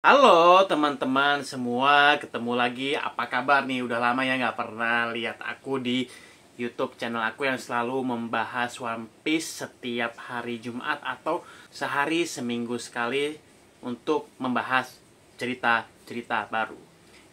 Halo teman-teman semua, ketemu lagi. Apa kabar nih? Udah lama ya nggak pernah lihat aku di YouTube channel aku yang selalu membahas One Piece setiap hari Jumat atau sehari seminggu sekali untuk membahas cerita-cerita baru.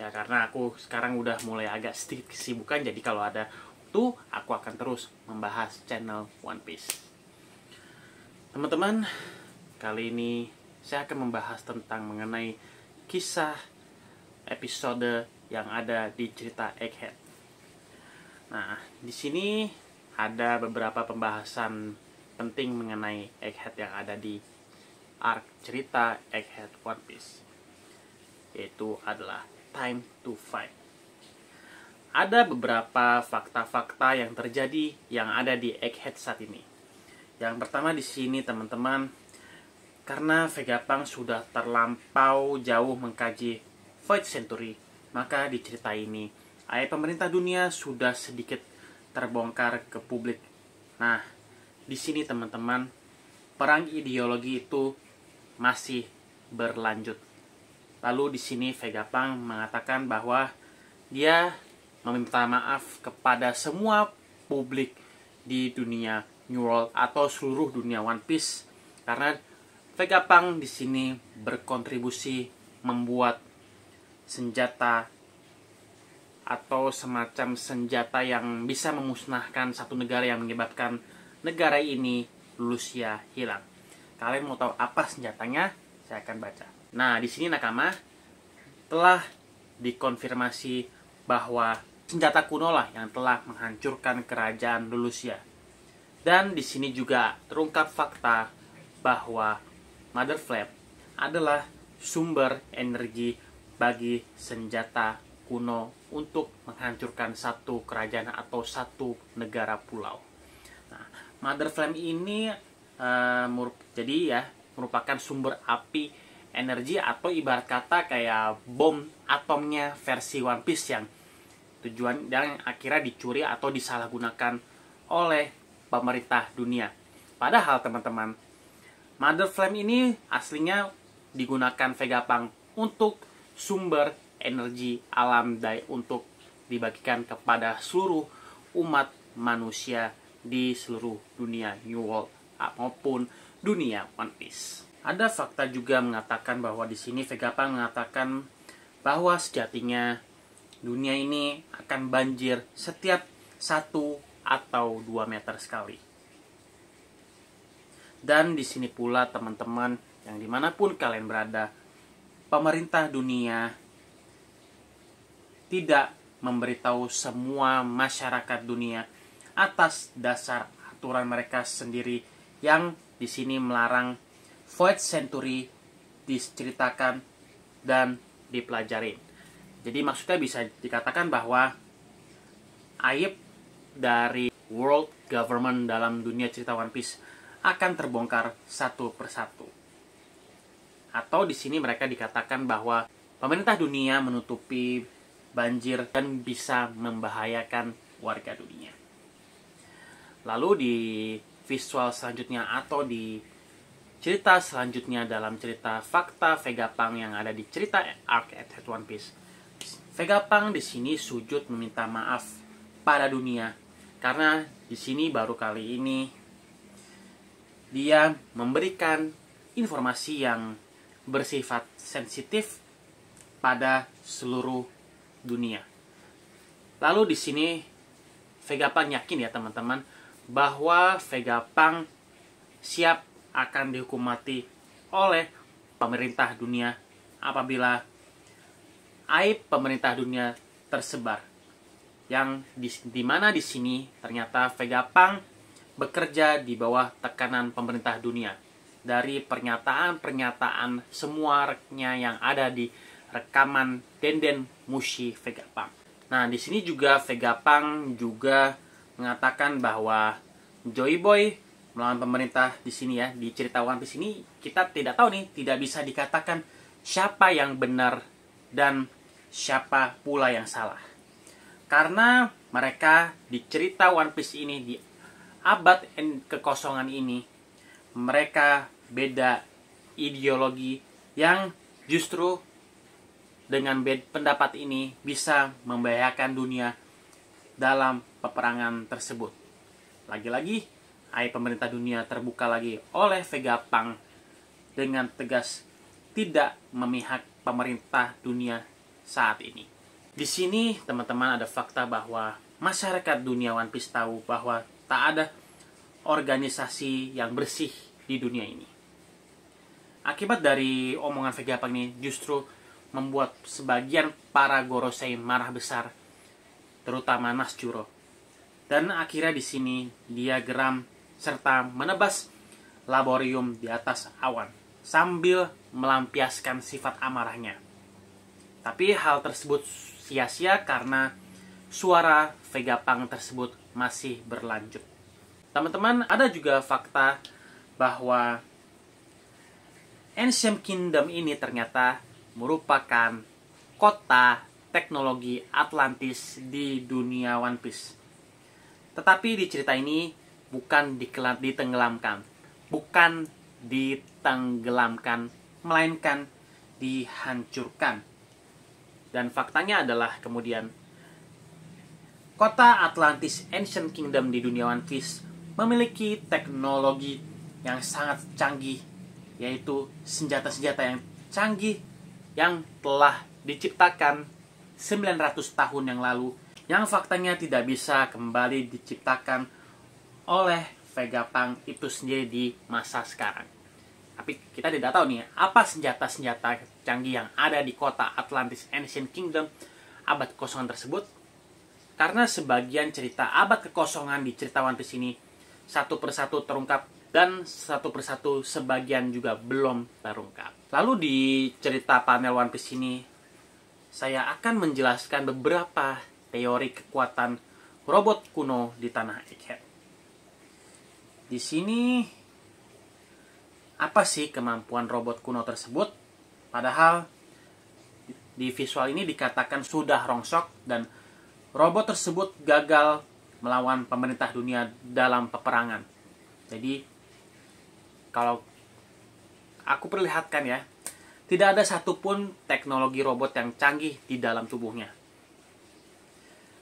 Ya karena aku sekarang udah mulai agak sedikit kesibukan, jadi kalau ada waktu aku akan terus membahas channel One Piece. Teman-teman, kali ini saya akan membahas tentang mengenai kisah episode yang ada di cerita Egghead. Nah, di sini ada beberapa pembahasan penting mengenai Egghead yang ada di arc cerita Egghead One Piece, yaitu adalah Time to Fight. Ada beberapa fakta-fakta yang terjadi yang ada di Egghead saat ini. Yang pertama di sini teman-teman, karena Vegapunk sudah terlampau jauh mengkaji Void Century, maka di cerita ini aib pemerintah dunia sudah sedikit terbongkar ke publik. Nah, di sini teman-teman, perang ideologi itu masih berlanjut. Lalu di sini Vegapunk mengatakan bahwa dia meminta maaf kepada semua publik di dunia New World atau seluruh dunia One Piece karena Vegapunk di sini berkontribusi membuat senjata atau semacam senjata yang bisa memusnahkan satu negara yang menyebabkan negara ini Lucia hilang. Kalian mau tahu apa senjatanya? Saya akan baca. Nah, di sini nakama telah dikonfirmasi bahwa senjata kuno lah yang telah menghancurkan kerajaan Lucia. Dan di sini juga terungkap fakta bahwa Mother Flame adalah sumber energi bagi senjata kuno untuk menghancurkan satu kerajaan atau satu negara pulau. Nah, Mother Flame ini merupakan sumber api energi atau ibarat kata kayak bom atomnya versi One Piece yang tujuan yang akhirnya dicuri atau disalahgunakan oleh pemerintah dunia. Padahal teman-teman, Mother Flame ini aslinya digunakan Vegapunk untuk sumber energi alam untuk dibagikan kepada seluruh umat manusia di seluruh dunia New World maupun dunia One Piece. Ada fakta juga mengatakan bahwa di sini Vegapunk mengatakan bahwa sejatinya dunia ini akan banjir setiap 1 atau 2 meter sekali. Dan di sini pula teman-teman, yang dimanapun kalian berada, pemerintah dunia tidak memberitahu semua masyarakat dunia atas dasar aturan mereka sendiri yang di sini melarang Void Century diceritakan dan dipelajarin. Jadi maksudnya bisa dikatakan bahwa aib dari world government dalam dunia cerita One Piece akan terbongkar satu persatu. Atau di sini mereka dikatakan bahwa pemerintah dunia menutupi banjir dan bisa membahayakan warga dunia. Lalu di visual selanjutnya atau di cerita selanjutnya dalam cerita fakta Vegapunk yang ada di cerita Arc Egghead One Piece, Vegapunk di sini sujud meminta maaf pada dunia karena di sini baru kali ini dia memberikan informasi yang bersifat sensitif pada seluruh dunia. Lalu di sini Vegapunk yakin ya teman-teman bahwa Vegapunk siap akan dihukum mati oleh pemerintah dunia apabila aib pemerintah dunia tersebar. Yang di mana di sini ternyata Vegapunk bekerja di bawah tekanan pemerintah dunia. Dari pernyataan-pernyataan semuanya yang ada di rekaman Denden Mushi Vegapunk. Nah, di sini juga Vegapunk juga mengatakan bahwa Joy Boy melawan pemerintah di sini ya, di cerita One Piece ini kita tidak tahu nih, tidak bisa dikatakan siapa yang benar dan siapa pula yang salah. Karena mereka di cerita One Piece ini, di abad kekosongan ini, mereka beda ideologi yang justru dengan pendapat ini bisa membahayakan dunia dalam peperangan tersebut. Lagi-lagi, aib pemerintah dunia terbuka lagi oleh Vegapunk dengan tegas tidak memihak pemerintah dunia saat ini. Di sini teman-teman ada fakta bahwa masyarakat dunia One Piece tahu bahwa tak ada organisasi yang bersih di dunia ini. Akibat dari omongan Vegapunk ini justru membuat sebagian para Gorosei marah besar, terutama Nasjuro. Dan akhirnya di sini dia geram serta menebas laborium di atas awan sambil melampiaskan sifat amarahnya. Tapi hal tersebut sia-sia karena suara Vegapunk tersebut masih berlanjut. Teman-teman, ada juga fakta bahwa Ancient Kingdom ini ternyata merupakan kota teknologi Atlantis di dunia One Piece. Tetapi di cerita ini bukan ditenggelamkan, melainkan dihancurkan. Dan faktanya adalah kemudian kota Atlantis Ancient Kingdom di dunia One Piece memiliki teknologi yang sangat canggih, yaitu senjata-senjata yang canggih yang telah diciptakan 900 tahun yang lalu, yang faktanya tidak bisa kembali diciptakan oleh Vegapunk itu sendiri di masa sekarang. Tapi kita tidak tahu nih, apa senjata-senjata canggih yang ada di kota Atlantis Ancient Kingdom abad kekosongan tersebut. Karena sebagian cerita abad kekosongan di cerita One Piece ini satu persatu terungkap dan satu persatu sebagian juga belum terungkap. Lalu di cerita panel One Piece ini, saya akan menjelaskan beberapa teori kekuatan robot kuno di tanah Egghead. Di sini, apa sih kemampuan robot kuno tersebut? Padahal di visual ini dikatakan sudah rongsok dan robot tersebut gagal melawan pemerintah dunia dalam peperangan. Jadi, kalau aku perlihatkan ya, tidak ada satupun teknologi robot yang canggih di dalam tubuhnya.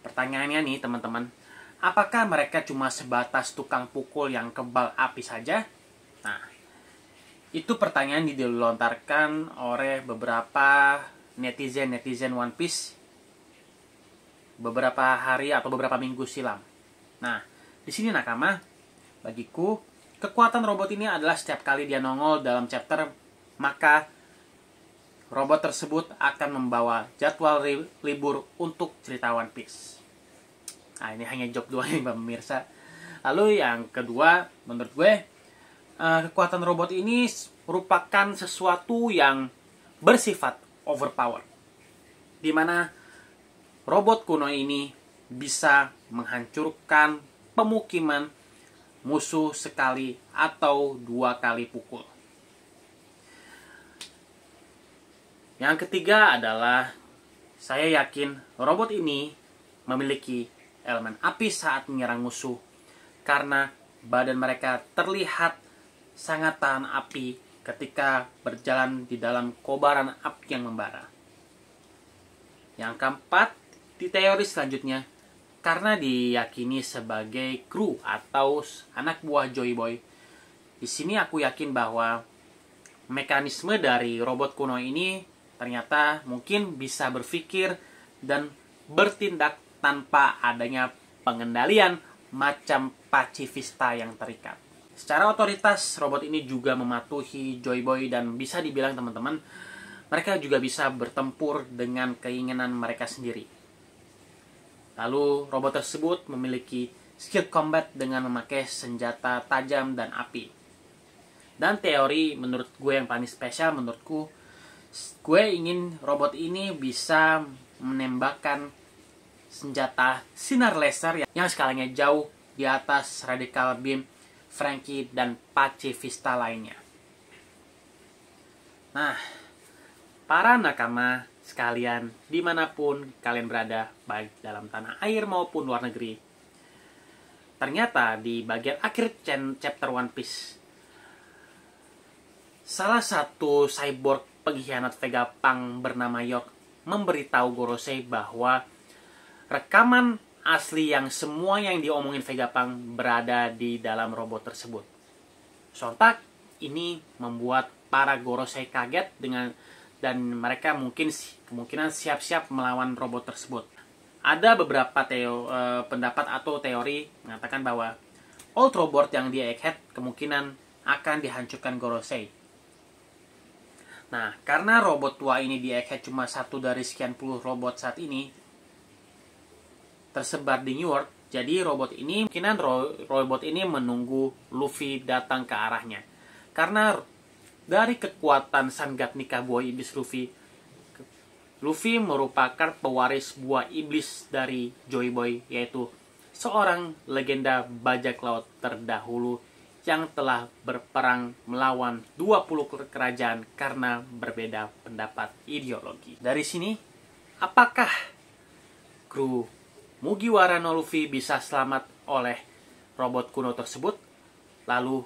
Pertanyaannya nih teman-teman, apakah mereka cuma sebatas tukang pukul yang kebal api saja? Nah, itu pertanyaan dilontarkan oleh beberapa netizen One Piece beberapa hari atau beberapa minggu silam. Nah, di sini nakama, bagiku, kekuatan robot ini adalah setiap kali dia nongol dalam chapter, maka robot tersebut akan membawa jadwal libur untuk cerita One Piece. Nah, ini hanya joke doang ya pemirsa. Lalu yang kedua, menurut gue, kekuatan robot ini merupakan sesuatu yang bersifat overpower. Dimana robot kuno ini bisa menghancurkan pemukiman musuh sekali atau 2 kali pukul. Yang ketiga adalah saya yakin robot ini memiliki elemen api saat menyerang musuh karena badan mereka terlihat sangat tahan api ketika berjalan di dalam kobaran api yang membara. Yang keempat, di teori selanjutnya, karena diyakini sebagai kru atau anak buah Joy Boy, di sini aku yakin bahwa mekanisme dari robot kuno ini ternyata mungkin bisa berpikir dan bertindak tanpa adanya pengendalian macam pacifista yang terikat. Secara otoritas, robot ini juga mematuhi Joy Boy dan bisa dibilang teman-teman, mereka juga bisa bertempur dengan keinginan mereka sendiri. Lalu robot tersebut memiliki skill combat dengan memakai senjata tajam dan api. Dan teori menurut gue yang paling spesial menurutku, gue ingin robot ini bisa menembakkan senjata sinar laser yang skalanya jauh di atas Radical Beam, Franky, dan pacifista lainnya. Nah, para nakama sekalian, dimanapun kalian berada, baik dalam tanah air maupun luar negeri, ternyata di bagian akhir chapter One Piece, salah satu cyborg pengkhianat Vegapunk bernama York memberitahu Gorosei bahwa rekaman asli yang semua yang diomongin Vegapunk berada di dalam robot tersebut. Sontak ini membuat para Gorosei kaget dan mereka kemungkinan siap-siap melawan robot tersebut. Ada beberapa pendapat atau teori mengatakan bahwa Old Robot yang di Egghead kemungkinan akan dihancurkan Gorosei. Nah, karena robot tua ini di Egghead cuma satu dari sekian puluh robot saat ini tersebar di New World, jadi robot ini menunggu Luffy datang ke arahnya. Karena dari kekuatan Sangatnika buah iblis Luffy merupakan pewaris buah iblis dari Joy Boy, yaitu seorang legenda bajak laut terdahulu yang telah berperang melawan 20 kerajaan karena berbeda pendapat ideologi. Dari sini, apakah kru Mugiwara no Luffy bisa selamat oleh robot kuno tersebut? Lalu,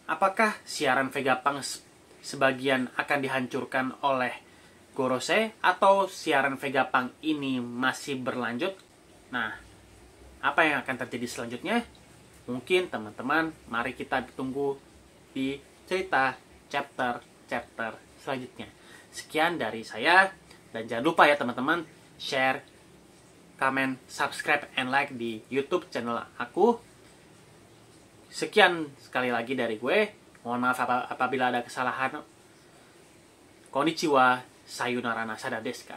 apakah siaran Vegapunk sebagian akan dihancurkan oleh Gorosei atau siaran Vegapunk ini masih berlanjut? Nah, apa yang akan terjadi selanjutnya? Mungkin teman-teman, mari kita tunggu di cerita chapter selanjutnya. Sekian dari saya, dan jangan lupa ya teman-teman, share, comment, subscribe, and like di YouTube channel aku. Sekian sekali lagi dari gue. Mohon maaf apabila ada kesalahan. Konnichiwa, sayonara, nasada desu ka.